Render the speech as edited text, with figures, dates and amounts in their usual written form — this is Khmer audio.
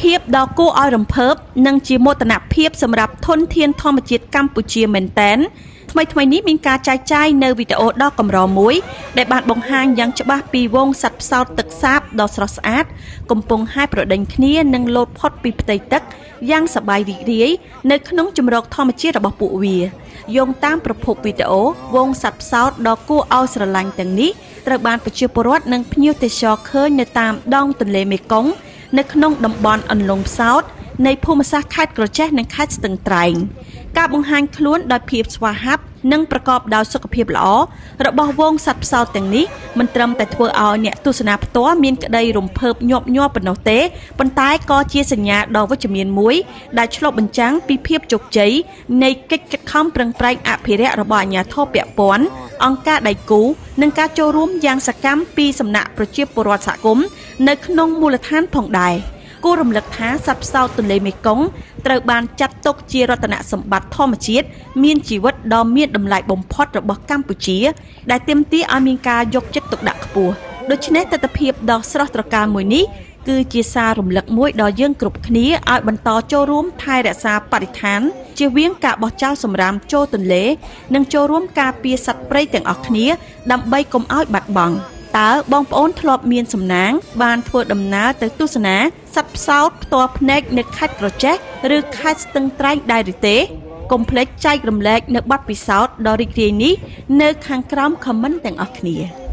ភាពដ៏គួរឲ្យរំភើបនិងជាមោទនភាពសម្រាប់ធនធានធម្មជាតិកម្ពុជាមែនទែនថ្មីនេះមានការចែកចាយនៅវីដេអូដ៏កម្រមួយដែលបានបង្ហាញយ៉ាងច្បាស់ពីវងសត្វផ្សោតទឹកសាបដ៏ស្រស់ស្អាតកំពុងហែប្រដេញគ្នានិងលោតផុតពីផ្ទៃទឹកយ៉ាងសប្បាយរីករាយនៅក្នុងជម្រកធម្មជាតិរបស់ពួកវាយោងតាមប្រភពវីដេអូវងសត្វផ្សោតដ៏គួរឲ្យស្រឡាញ់ទាំងនេះត្រូវបានប្រជាពលរដ្ឋនិងភ្ញៀវទេសចរឃើញនៅតាមដងទន្លេមេគង្គនៅក្នុងតំបន់អន្លង់ផ្សោតនៃភូមិសាស្ត្រខេត្តក្រចេះនិងខេត្តស្ទឹងត្រែងការបង្ហាញខ្លួនដោយភាពស្វាហាប់និងប្រកបដោយសុខភាពល្អរបស់វងសត្វផ្សោតទាំងនេះមិនត្រឹមតែធ្វើឲ្យអ្នកទស្សនាផ្ទាល់មានក្តីរំភើបញាប់ញ័រប៉ុណ្ណោះទេប៉ុន្តែក៏ជាសញ្ញាដ៏វិជ្ជមានមួយដែលឆ្លុះបញ្ចាំងពីភាពជោគជ័យនៃកិច្ចខិតខំប្រឹងប្រែងអភិរក្សរបស់អាជ្ញាធរពាក់ព័ន្ធអង្គការដៃគូនិងការចូលរួមយ៉ាងសកម្មពីសំណាក់ប្រជាពលរដ្ឋសហគមន៍នៅក្នុងមូលដ្ឋានផងដែរគួររំលឹកថាសត្វផ្សោតទន្លេមេគង្គត្រូវបានចាត់ទុកជារតនសម្បត្តិធម្មជាតិមានជីវិតដ៏មានតម្លៃបំផុតរបស់កម្ពុជាដែលទាមទារឲ្យមានការយកចិត្តទុកដាក់ខ្ពស់ដូច្នេះទស្សនវិជ្ជាដ៏ស្រស់ត្រកាលមួយនេះគឺជាសាររំលឹកមួយដល់យើងគ្រប់គ្នាឲ្យបន្តចូលរួមថែរក្សាបរិស្ថានជៀសវាងការបោះចោលសំរាមចូលទន្លេនិងចូលរួមការពារសត្វព្រៃទាំងអស់គ្នាដើម្បីកុំឲ្យបាត់បង់តើបងប្អូនធ្លាប់មានសំណាងបានធ្វើដំណើរទៅទស្សនាសត្វផ្សោតផ្ទាល់ភ្នែកនៅខេត្តក្រចេះឬខេត្តស្ទឹងត្រែងដែរឬទេកុំភ្លេចចែករំលែកនៅបទពិសោធន៍ដ៏រីករាយនេះនៅខាងក្រោម comment ទាំងអស់គ្នា